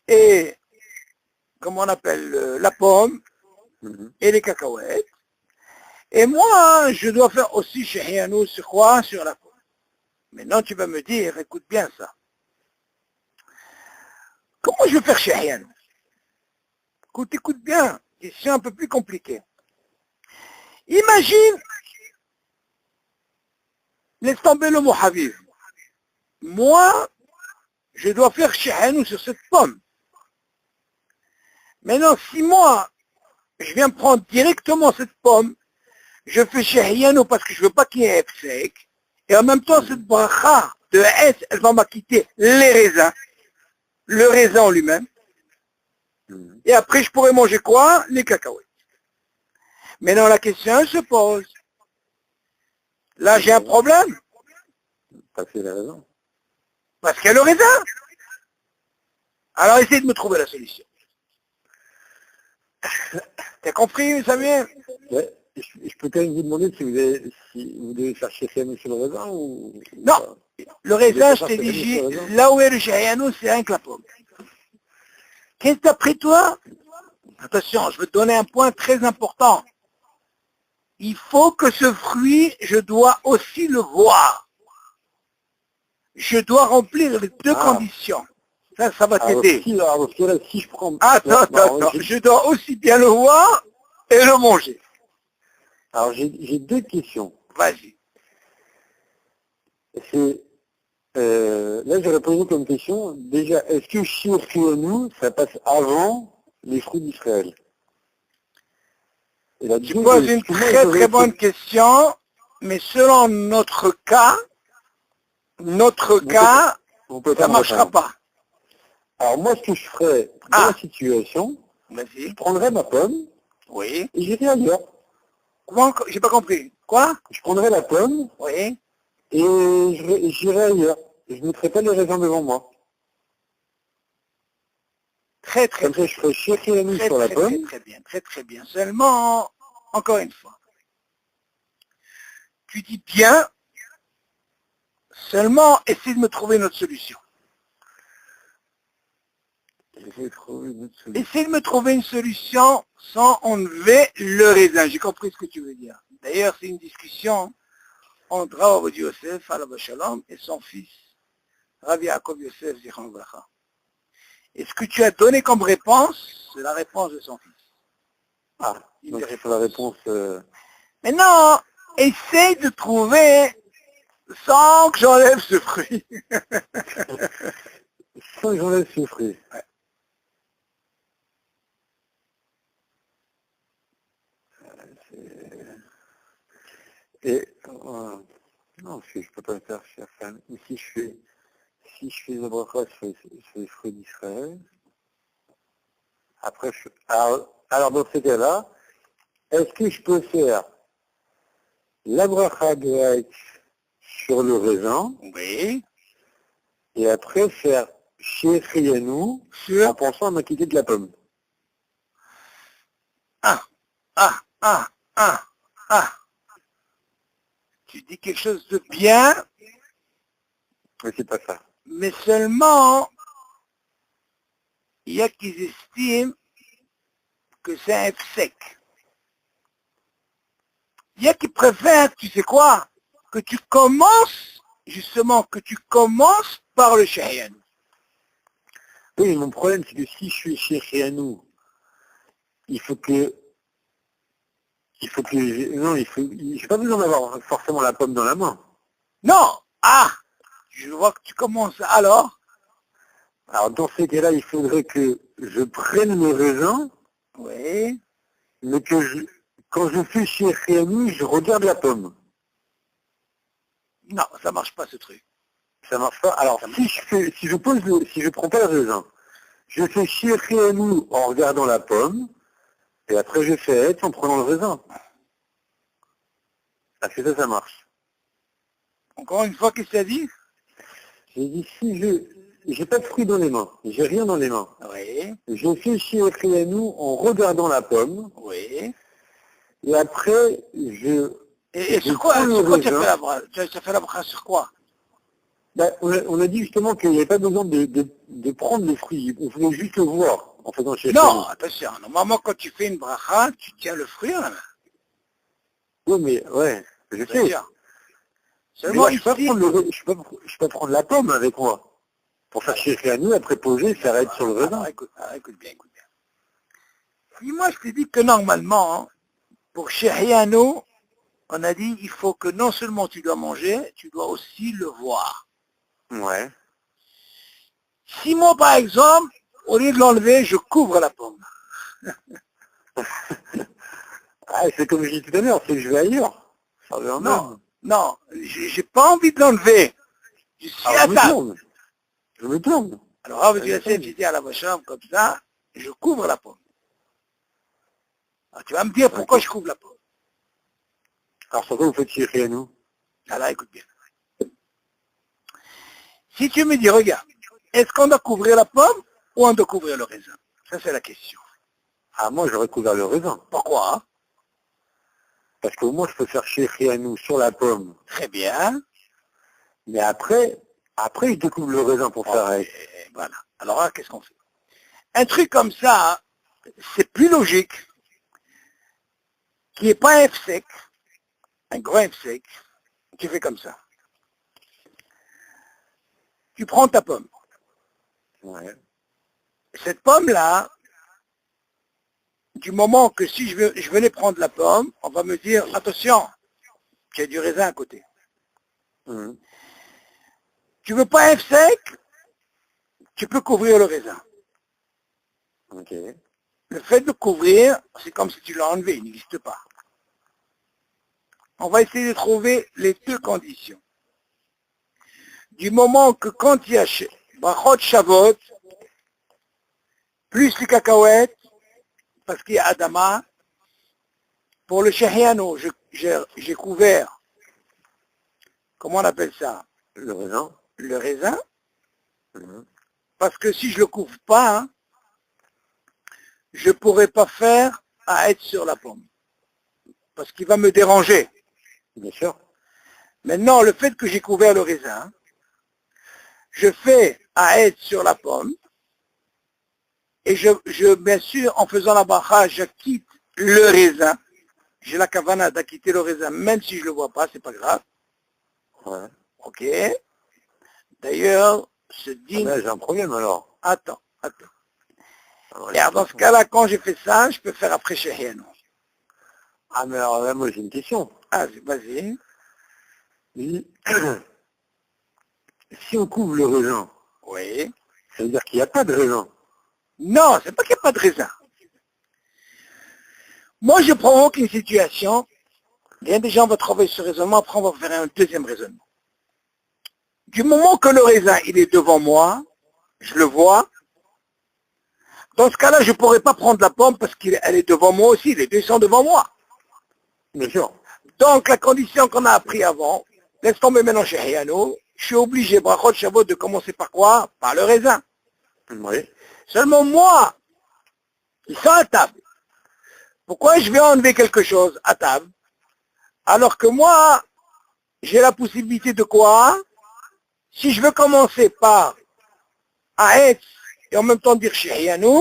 et, comment on appelle, la pomme et les cacahuètes, et moi, je dois faire aussi Shehiano sur quoi? Sur la pomme. Maintenant, tu vas me dire, écoute bien ça. Comment je vais faire Shehiano? Écoute bien, question un peu plus compliquée. Imagine, laisse tomber le mot Haviv. Moi, je dois faire Shehiano sur cette pomme. Maintenant, si moi, je viens prendre directement cette pomme, je fais Shehiano parce que je veux pas qu'il y ait sec, et en même temps, cette bracha de S, elle va m'acquitter les raisins, le raisin en lui-même, et après, je pourrais manger quoi? Les cacahuètes. Maintenant, la question se pose. Là, j'ai un problème. Parce qu'il a raison. Parce qu'il y a le raisin. Alors, essaye de me trouver la solution. T'as compris, Samuel? Ouais. Je peux quand même vous demander si vous devez faire Shehiano sur le raisin ou... Non. Le raisin, je t'ai dit, là où est le Shehiano, c'est rien que la pomme. Qu'est-ce que d'après toi? Attention, je veux te donner un point très important. Il faut que ce fruit, je dois aussi le voir. Je dois remplir les deux conditions. Ça va t'aider. Si je prends... Attends. Je dois aussi bien le voir et le manger. Alors, j'ai deux questions. Vas-y. Là, j'aurais posé comme question, déjà, est-ce que chez Riano, ça passe avant les fruits d'Israël? Tu poses une très bonne question, mais selon notre cas, ça ne marchera pas. Alors moi, ce que je ferais dans la situation, je prendrais ma pomme, oui, et j'irai ailleurs. Comment? J'ai pas compris. Quoi? Je prendrais la pomme, oui, et j'irai ailleurs. Je ne mettrai pas les raisins devant moi. Très très Comme ça, je ferai Shechianu très sur la très très pomme. très bien, très très bien. Seulement, encore une fois, tu dis bien, seulement essaie de me trouver une autre solution. Je vais trouver une autre solution. Essaie de me trouver une solution sans enlever le raisin. J'ai compris ce que tu veux dire. D'ailleurs, c'est une discussion entre Rav Yosef, alav shalom, et son fils, Rav Yaakov Yosef, zichron bracha. Et ce que tu as donné comme réponse, c'est la réponse de son fils. Ah, Une donc des c'est la réponses. réponse... Maintenant, essaye de trouver sans que j'enlève ce fruit. Sans que j'enlève ce fruit. Ouais. Et... non, je ne peux pas le faire, cher fan. Ici, si je fais la bracha, je fais les fruits d'Israël. Après, alors dans ce cas-là, est-ce que je peux faire la bracha grecque sur le raisin Oui. et après faire Shechianu en Sur pensant à m'acquitter de la pomme? ah, ah, ah, ah, ah. Tu dis quelque chose de bien, Mais c'est pas ça. mais seulement, il y a qui estiment que c'est un sec. Il y a qui préfèrent, tu sais quoi, que tu commences, justement, que tu commences par le Shayan. Oui, mais mon problème, c'est que si je suis Shechianu, il faut que non, j'ai pas besoin d'avoir forcément la pomme dans la main. Non, ah, je vois que tu commences alors. Alors dans ces cas-là, il faudrait que je prenne le raisin, Oui, mais quand je fais Shechianu, je regarde la pomme. non, ça marche pas ce truc. Ça marche pas. Alors si je prends pas le raisin, je fais Shechianu en regardant la pomme, et après je fais Etz en prenant le raisin. Parce que ça marche. Encore une fois, qu'est-ce que ça dit? J'ai dit si j'ai pas de fruits dans les mains, j'ai rien dans les mains. Oui, Je fais Shechianu en regardant la pomme, oui. et après Et je sur prends quoi, le sur quoi tu as fait raisin. la brasse? Tu as fait la brasse sur quoi? Ben, on a dit justement qu'il n'y avait pas besoin de prendre le fruit, on voulait juste le voir en faisant Non, Shechianu. attention, normalement quand tu fais une bracha, tu tiens le fruit en la main, Oui, mais ouais, je bien sais. sûr. Mais Seulement moi, je peux pas ici, je peux pas prendre la pomme avec moi. Pour faire Shechianu, après poser, faire être sur le alors raisin. écoute bien, écoute bien. Si moi je te dis que normalement, hein, pour Shehiano, on a dit il faut que non seulement tu dois manger, tu dois aussi le voir. Ouais. Si moi par exemple, au lieu de l'enlever, je couvre la pomme. Ah, c'est comme je dis tout à l'heure, c'est que je vais ailleurs. Ça revient Non, même. non, j'ai pas envie de l'enlever. Je suis Alors à je me table. tourne. Je me tourne. Alors, Rav Je me Yosef, tourne. j'étais à la chambre comme ça, je couvre la pomme. Alors, tu vas me dire pourquoi Ok. je couvre la pomme. Alors sur quoi vous faites Shechianu? Alors, écoute bien. Si tu me dis, regarde, est-ce qu'on doit couvrir la pomme ou on doit couvrir le raisin? Ça, c'est la question. Ah, moi, j'aurais couvert le raisin. Pourquoi? Parce qu'au moins, je peux faire Shechianu sur la pomme. Très bien. Mais après, je découvre le raisin pour faire Ok, être. voilà. Alors là, qu'est-ce qu'on fait? Un truc comme ça, c'est plus logique, qui n'est pas un F sec, un gros F sec, tu fais comme ça. Tu prends ta pomme. Ouais. Cette pomme-là, du moment que si je venais prendre la pomme, on va me dire, attention, il y a du raisin à côté. Mhm. Tu veux pas un F sec, tu peux couvrir le raisin. Ok. Le fait de couvrir, c'est comme si tu l'as enlevé, il n'existe pas. On va essayer de trouver les deux conditions. Du moment que quand il y a brachot Shavuot, plus les cacahuètes, parce qu'il y a Adama, pour le Shehiano, j'ai couvert, comment on appelle ça? Le raisin. Le raisin, Mhm. parce que si je le couvre pas, hein, je ne pourrais pas faire à être sur la pomme. Parce qu'il va me déranger. Bien sûr. Maintenant, le fait que j'ai couvert le raisin, je fais à être sur la pomme, et bien sûr, en faisant la bracha, j'acquitte le raisin. J'ai la kavana d'acquitter le raisin, même si je ne le vois pas, c'est pas grave. Ouais. Ok. D'ailleurs, ce din... Là, j'ai un problème alors. Attends. Alors, Et alors, dans ce cas-là, quand j'ai fait ça, je peux faire après Shehiano. Ah, mais alors là, moi, j'ai une question. Ah, vas-y. Oui. Si on couvre le raisin, Oui. ça veut dire qu'il n'y a pas de raisin. Non, c'est pas qu'il n'y a pas de raisin. Moi, je provoque une situation. Bien des gens vont travailler ce raisonnement, après on va faire un deuxième raisonnement. Du moment que le raisin, il est devant moi, je le vois, dans ce cas-là, je ne pourrais pas prendre la pomme parce qu'elle est devant moi aussi, les deux sont devant moi. Bien sûr. Donc, la condition qu'on a appris avant, laisse tomber maintenant chez Hayano, je suis obligé, brachot Shavuot, de commencer par quoi? Par le raisin. Oui. Seulement moi, ils sont à table. Pourquoi je vais enlever quelque chose à table? Alors que moi, j'ai la possibilité de quoi? Si je veux commencer par Aetz et en même temps dire Shehianu,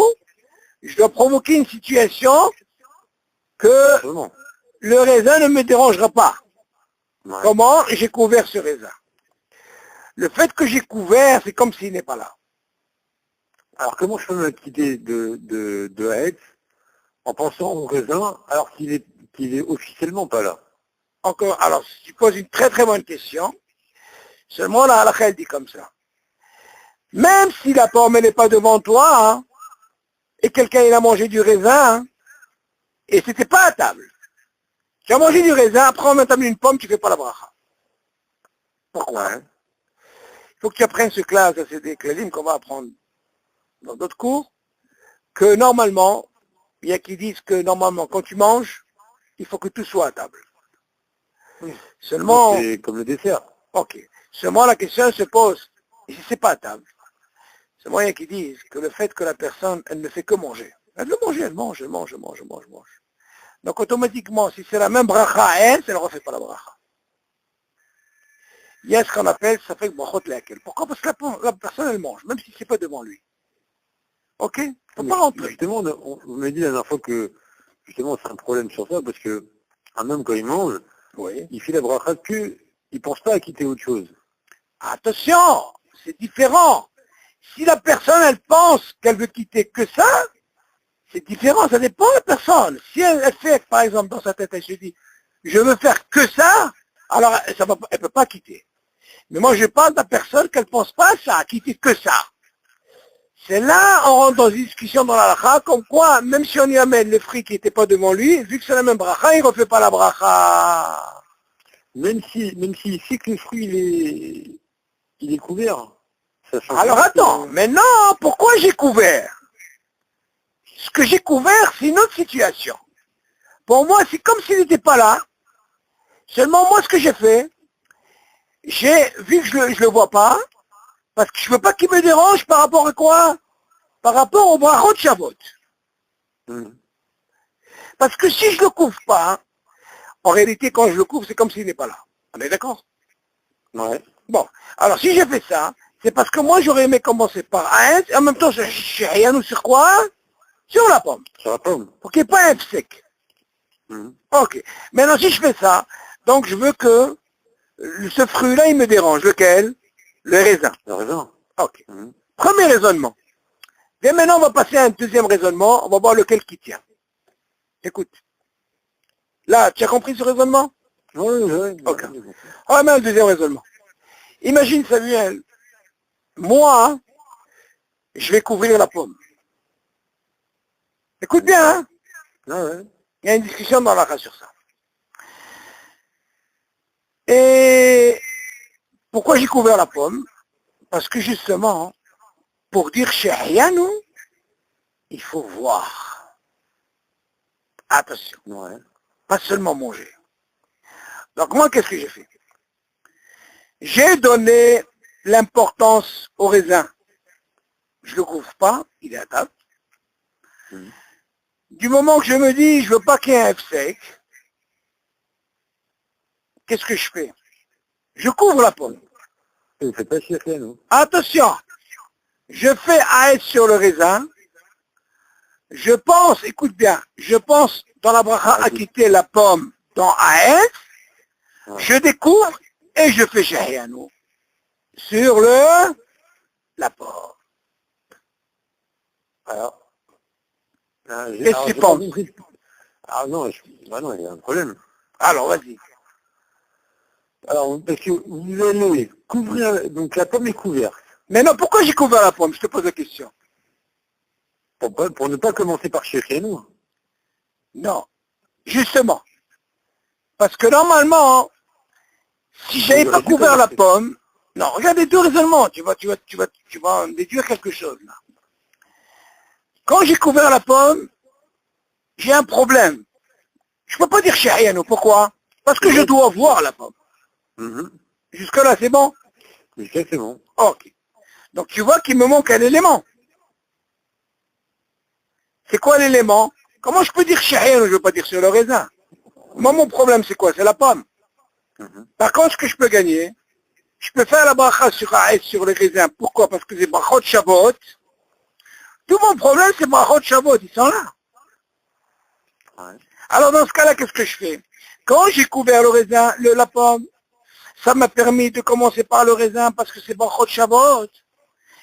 je dois provoquer une situation que Absolument. le raisin ne me dérangera pas. Ouais. Comment? J'ai couvert ce raisin. Le fait que j'ai couvert, c'est comme s'il n'est pas là. Alors, comment je peux me quitter de Haetz en pensant au raisin alors qu'il est officiellement pas là? Encore, alors, si tu poses une très très bonne question, seulement la halakha elle dit comme ça. Même si la pomme n'est pas devant toi, hein, et quelqu'un il a mangé du raisin, hein, et c'était pas à table. Tu as mangé du raisin, après on t'a mis une pomme, tu fais pas la bracha. Pourquoi? Ouais. Il faut que tu apprennes ce classe, c'est des klalim qu'on va apprendre dans d'autres cours, que normalement, il y a qui disent que normalement, quand tu manges, il faut que tout soit à table. Oui. Seulement, C'est comme le dessert. ok. Seulement la question se pose, et si c'est pas à table, seulement il y a qui disent que le fait que la personne, elle ne fait que manger. Elle veut manger, elle mange. Donc automatiquement, si c'est la même bracha à elle ne refait pas la bracha. Il y a ce qu'on appelle, ça fait brachot laquelle. Pourquoi? Parce que la personne, elle mange, même si c'est pas devant lui. Ok? Il ne faut pas rentrer. Justement, on m'a dit la dernière fois que justement c'est un problème sur ça parce que un homme quand il mange, Oui. il fait la bracha que il pense pas à quitter autre chose. Attention, c'est différent. Si la personne, elle pense qu'elle veut quitter que ça, c'est différent, ça dépend de la personne. Si elle fait, par exemple, dans sa tête, elle se dit, je veux faire que ça, alors elle ne peut pas quitter. Mais moi, je parle de la personne qu'elle ne pense pas à ça, à quitter que ça. C'est là, on rentre dans une discussion dans la halakha, comme quoi, même si on y amène le fruit qui n'était pas devant lui, vu que c'est la même bracha, il ne refait pas la bracha. Même s'il sait que le fruit il est couvert, ça change Alors pas attends, maintenant, pourquoi j'ai couvert? Ce que j'ai couvert, c'est une autre situation. Pour moi, c'est comme s'il n'était pas là. Seulement, moi, ce que j'ai fait, vu que je le vois pas, parce que je veux pas qu'il me dérange par rapport à quoi? Par rapport au brachot Shavuot. Parce que si je le couvre pas, en réalité, quand je le couvre, c'est comme s'il n'est pas là. On est d'accord? Ouais. Bon, alors si j'ai fait ça, c'est parce que moi, j'aurais aimé commencer par un, et en même temps, j'ai rien ou sur quoi? Sur la pomme. Sur la pomme. Pour qu'il n'y ait pas un sec. Ok. Maintenant, si je fais ça, donc je veux que ce fruit-là, il me dérange. Lequel? Le raisin. Le raisin. Ok. Premier raisonnement. Et maintenant, on va passer à un deuxième raisonnement. On va voir lequel qui tient. Écoute. Là, tu as compris ce raisonnement? Oui. Ok. On va mettre un deuxième raisonnement. Imagine, Samuel, moi, je vais couvrir la pomme. Écoute bien, hein? Ouais. Il y a une discussion dans la race sur ça. Et pourquoi j'ai couvert la pomme? Parce que justement, pour dire Shehianu, il faut voir. Attention. Ouais. Pas seulement manger. Donc moi, qu'est-ce que j'ai fait? J'ai donné l'importance au raisin. Je ne le couvre pas, il est à table. Du moment que je me dis, je veux pas qu'il y ait un F-sec, qu'est-ce que je fais? Je couvre la pomme. Et c'est pas chiffré, non? Attention, je fais AS sur le raisin. Je pense, écoute bien, je pense dans la bracha à quitter la pomme dans AS. Je découvre et je fais Shahiano sur la pomme. Alors, Qu'est-ce que tu penses? Ah non, non, il y a un problème. Alors, vas-y. Alors, parce que vous allez couvrir, donc la pomme est couverte. Mais non, pourquoi j'ai couvert la pomme? Je te pose la question. Pour ne pas commencer par chercher nous. Non, justement. Parce que normalement, si j'avais pas couvert la pomme, non, regarde les deux raisonnements, tu vas en déduire quelque chose là. Quand j'ai couvert la pomme, j'ai un problème. Je peux pas dire Shahiano, pourquoi? Parce que je dois voir la pomme. Jusque-là, c'est bon? Jusque-là, c'est bon. Ok. Donc tu vois qu'il me manque un élément. C'est quoi l'élément? Comment je peux dire Shahiano, je veux pas dire sur le raisin? Moi, mon problème, c'est quoi? C'est la pomme. Par contre, ce que je peux gagner, je peux faire la bracha sur Aïs, sur les raisins. Pourquoi? Parce que c'est brachot Shabbat. Tout mon problème, c'est brachot Shabbat. Ils sont là. Ouais. Alors, dans ce cas-là, qu'est-ce que je fais? Quand j'ai couvert le raisin, la pomme, ça m'a permis de commencer par le raisin parce que c'est brachot Shabbat.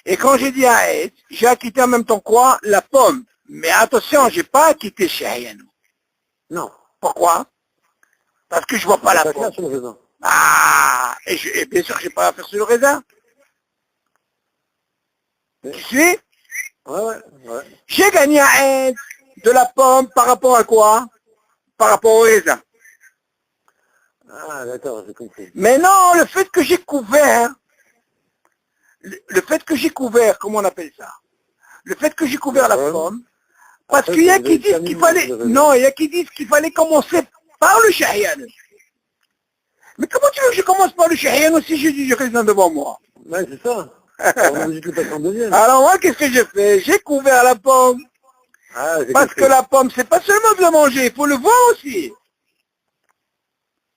Et quand j'ai dit Aïs, j'ai acquitté en même temps quoi? La pomme. Mais attention, j'ai pas acquitté Shahiano. Non. Pourquoi? Parce que je vois pas la pomme. Sur le raisin. Ah, et bien sûr, j'ai pas à faire sur le raisin. Tu suis? Ouais. J'ai gagné un aide de la pomme par rapport à quoi? Par rapport au raisin. Ah, d'accord, j'ai compris. Mais non, le fait que j'ai couvert, comment on appelle ça? Le fait que j'ai couvert la pomme, parce qu'il y a qui disent qu'il fallait, non, il y a qui disent qu'il fallait commencer par le shahian. Mais comment tu veux que je commence par le shahian si j'ai du raisin devant moi? Ouais, c'est ça. On est obligé de le passer en deuxième. Alors moi, qu'est-ce que j'ai fait? J'ai couvert la pomme. Ah, Parce que la pomme, c'est pas seulement de la manger, il faut le voir aussi.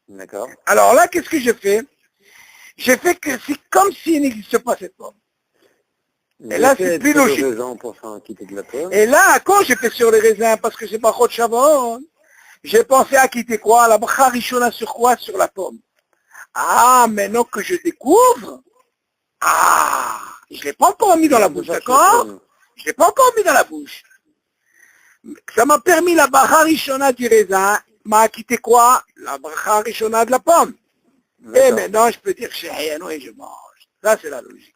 D'accord. Alors là, qu'est-ce que j'ai fait? J'ai fait que c'est comme s'il n'existe pas cette pomme. Et là, c'est plus logique. Et là, quand j'ai fait sur les raisins, parce que c'est pas trop de Shabbat, j'ai pensé à quitter quoi? La bracha rishona sur quoi? Sur la pomme. Ah, maintenant que je découvre, je l'ai pas encore mis dans la bouche, d'accord? Je l'ai pas encore mis dans la bouche. Ça m'a permis la bracha rishona du raisin, m'a quitté quoi? La bracha rishona de la pomme. Et maintenant, je peux dire Shahiano et je mange. Ça, c'est la logique.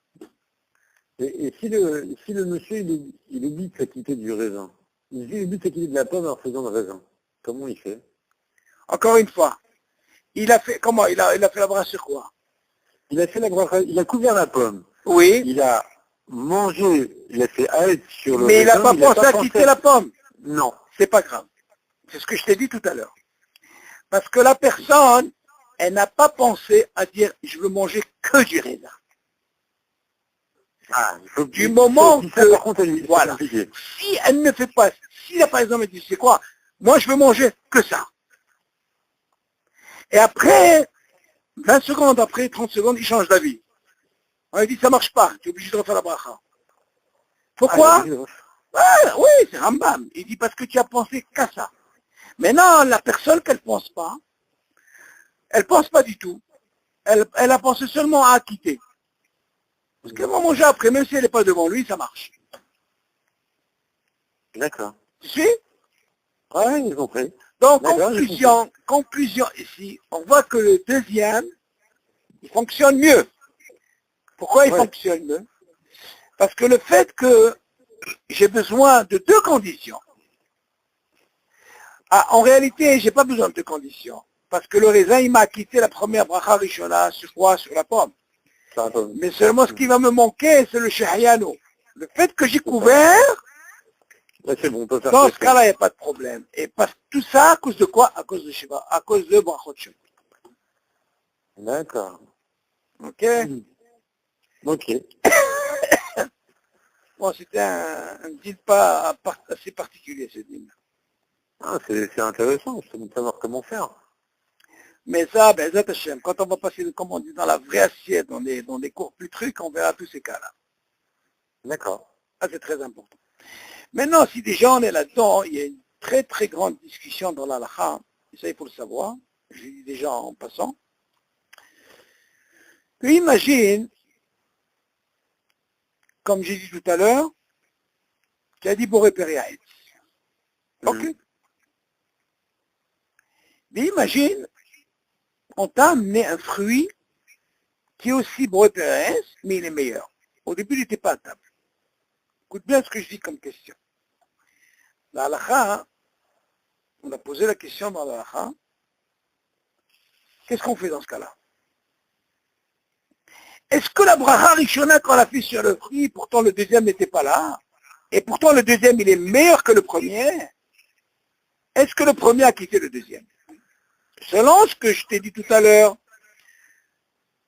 Et si le monsieur, il oublie de s'acquitter du raisin, il oublie de s'acquitter de la pomme en faisant le raisin, comment il fait? Encore une fois, il a fait, comment? Il a fait la bracha sur quoi? Il a couvert la pomme. Oui. Il a mangé, il a fait haït sur le raisin. Mais il n'a pas pensé à quitter la pomme. Non. C'est pas grave. C'est ce que je t'ai dit tout à l'heure. Parce que la personne, elle n'a pas pensé à dire, je veux manger que du raisin. Du moment que, par contre, voilà, si elle ne fait pas, si par exemple elle dit, c'est quoi, moi je veux manger que ça. Et après, 20 secondes après, 30 secondes, il change d'avis. On lui dit, ça marche pas, tu es obligé de refaire la bracha. Pourquoi? Oui, c'est Rambam. Il dit, parce que tu as pensé qu'à ça. Mais non, la personne qu'elle pense pas, elle pense pas du tout. Elle a pensé seulement à quitter. Parce qu'elle va manger après, même si elle n'est pas devant lui, ça marche. D'accord. Tu suis? Oui, j'ai compris. Donc, conclusion ici, on voit que le deuxième, il fonctionne mieux. Pourquoi il fonctionne mieux? Parce que le fait que j'ai besoin de deux conditions. En réalité, j'ai pas besoin de deux conditions. Parce que le raisin, il m'a quitté la première bracha rishona sur quoi? Sur la pomme. Mais seulement ce qui va me manquer, c'est le shahiano. Le fait que j'ai couvert, c'est bon, on peut faire dans ce cas-là, il n'y a pas de problème. Et tout ça, à cause de quoi? À cause de Shiva, à cause de brachot Shabbat. D'accord. Ok. Ok. Bon, c'était un deal pas assez particulier, ce deal. Ah, c'est intéressant, je veux savoir comment faire. Mais ça, ben, Zat Hashem, quand on va passer, comme on dit, dans la vraie assiette, dans des cours plus trucs, on verra tous ces cas-là. D'accord. Ça, c'est très important. Maintenant, si déjà on est là-dedans, il y a une très très grande discussion dans l'halakha, et ça il faut le savoir, je l'ai dit déjà en passant, que imagine, comme j'ai dit tout à l'heure, qui a dit Boré Periaït. Ok. Mais imagine, on t'a amené un fruit qui est aussi Boré Periaït, mais il est meilleur. Au début, il n'était pas à table. Écoute bien ce que je dis comme question. La halakha, on a posé la question dans la halakha, qu'est-ce qu'on fait dans ce cas-là? Est-ce que la bracha rishona qu'on a fait sur le fruit, pourtant le deuxième n'était pas là, et pourtant le deuxième il est meilleur que le premier, est-ce que le premier a quitté le deuxième? Selon ce que je t'ai dit tout à l'heure,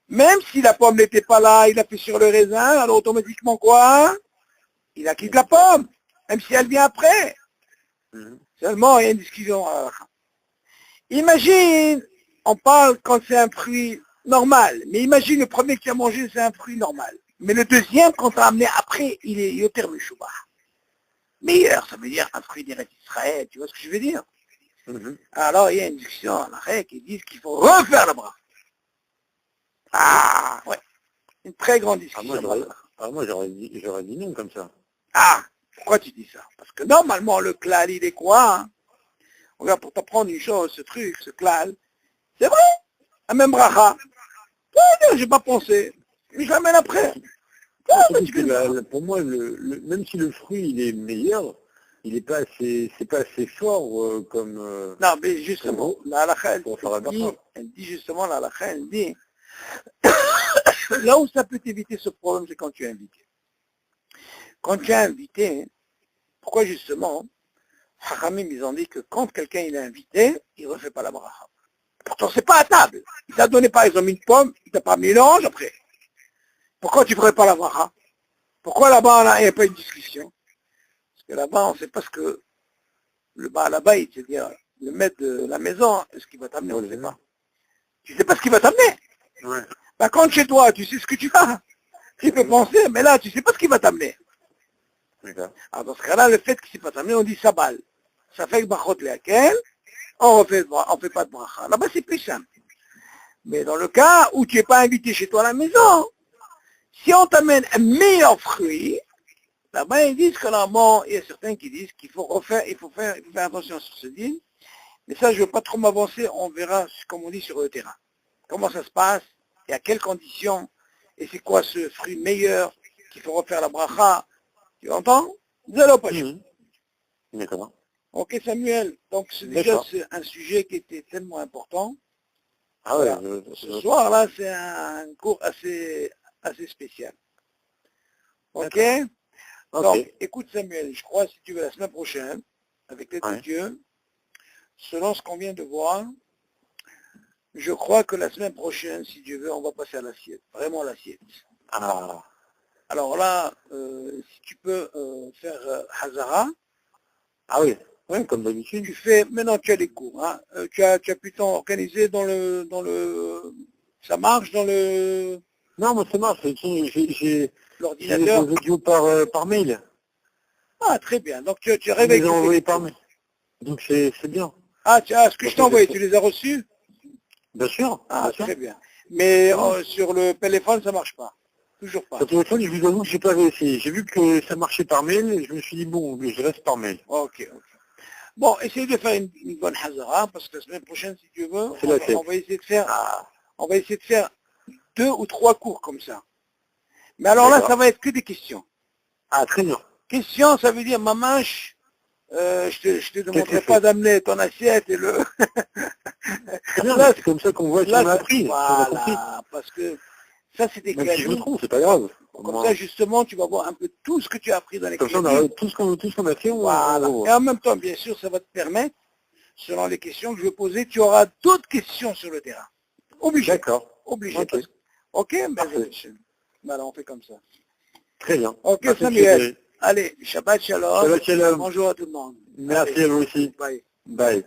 même si la pomme n'était pas là, il a fait sur le raisin, alors automatiquement quoi? Il a quitté la pomme, même si elle vient après. Seulement, il y a une discussion. Imagine, on parle quand c'est un fruit normal, mais imagine le premier qui a mangé, c'est un fruit normal. Mais le deuxième, quand on l'a amené après, il est yoter meshuba. Meilleur, ça veut dire un fruit d'Eretz Israël, tu vois ce que je veux dire? Alors, il y a une discussion en arrêt qui dit qu'il faut refaire le bras. Ah, ouais. Une très grande discussion. Moi, j'aurais dit non comme ça. Ah, pourquoi tu dis ça? Parce que normalement, le klal, il est quoi? Hein? Regarde, pour t'apprendre une chose, ce truc, ce klal, c'est vrai, la même bracha. J'ai pas pensé. Mais je l'amène après. Pour moi, même si le fruit il est meilleur, il n'est pas assez, c'est pas assez fort comme. Non, mais justement, la halakha, elle dit justement, la halakha, elle dit, là où ça peut t'éviter ce problème, c'est quand tu es invité. Quand tu es invité, pourquoi justement, Hachamim, ils ont dit que quand quelqu'un il est invité, il ne refait pas la bracha. Pourtant, c'est pas à table. Il t'a donné par exemple une pomme, il t'a pas mis l'ange après. Pourquoi tu ne ferais pas la bracha? Pourquoi là-bas, il n'y a pas une discussion? Parce que là-bas, on ne sait pas ce que le bas là-bas, c'est-à-dire le maître de la maison, est-ce qu'il va t'amener, on ne sait pas. Tu ne sais pas ce qu'il va t'amener. Ouais. Bah, quand chez toi, tu sais ce que tu vas. Tu peux penser, mais là, tu ne sais pas ce qu'il va t'amener. Alors, dans ce cas-là, le fait qu'il ne s'est pas t'amener, on dit sabal. Ça fait que bachot leakel, on ne fait pas de bracha. Là-bas, c'est plus simple. Mais dans le cas où tu n'es pas invité chez toi à la maison, si on t'amène un meilleur fruit, là-bas, ils disent que normalement, il y a certains qui disent qu'il faut refaire, il faut faire attention sur ce deal. Mais ça, je ne veux pas trop m'avancer, on verra, comme on dit, sur le terrain. Comment ça se passe, et à quelles conditions, et c'est quoi ce fruit meilleur qu'il faut refaire la bracha. Tu entends? D'accord. Ok, Samuel. Donc, déjà, c'est un sujet qui était tellement important. Ah voilà. ouais. Ce soir-là, c'est un cours assez spécial. Ok? Donc, écoute, Samuel, je crois, si tu veux, la semaine prochaine, avec l'aide de Dieu, selon ce qu'on vient de voir, je crois que la semaine prochaine, si Dieu veut, on va passer à l'assiette. Vraiment l'assiette. Ah. Alors là, si tu peux faire Hazara. Ah oui, ouais, comme d'habitude. Tu fais, maintenant tu as des cours. Hein. Tu as pu t'organiser dans le. Ça marche dans le. Non, moi ça marche. J'ai l'ordinateur. des audios par mail. Ah, très bien. Donc tu réveilles. Je les ai envoyés par mail. Donc c'est bien. Ah, ce que je t'ai envoyé, tu les as reçus? Bien sûr. Ah, très bien. Mais sur le téléphone, ça marche pas. Toujours pas. Sur le téléphone, je vous avoue que j'ai pas réussi. J'ai vu que ça marchait par mail et je me suis dit, bon, je reste par mail. Ok. Bon, essaye de faire une bonne hazara, parce que la semaine prochaine, si tu veux, on va essayer de faire 2 ou 3 cours comme ça. Mais alors là, ça va être que des questions. Ah, très bien. Question, ça veut dire, maman, je te demanderai pas d'amener ton assiette et le... Là, c'est comme ça qu'on voit si on a appris. Voilà, parce que ça, c'est des claviers. Si je me trompe, c'est pas grave. Comme ça, justement, tu vas voir un peu tout ce que tu as appris dans les claviers. Comme ça, on a tout ce qu'on a fait, voilà. Et en même temps, bien sûr, ça va te permettre, selon les questions que je vais poser, tu auras d'autres questions sur le terrain. Obligé. D'accord. Obligé. Ok, voilà, on fait comme ça. Très bien. Ok, Samuel. Allez, Shabbat Shalom. Shabbat Shalom. Bonjour à tout le monde. Merci à vous aussi. Bye. Bye.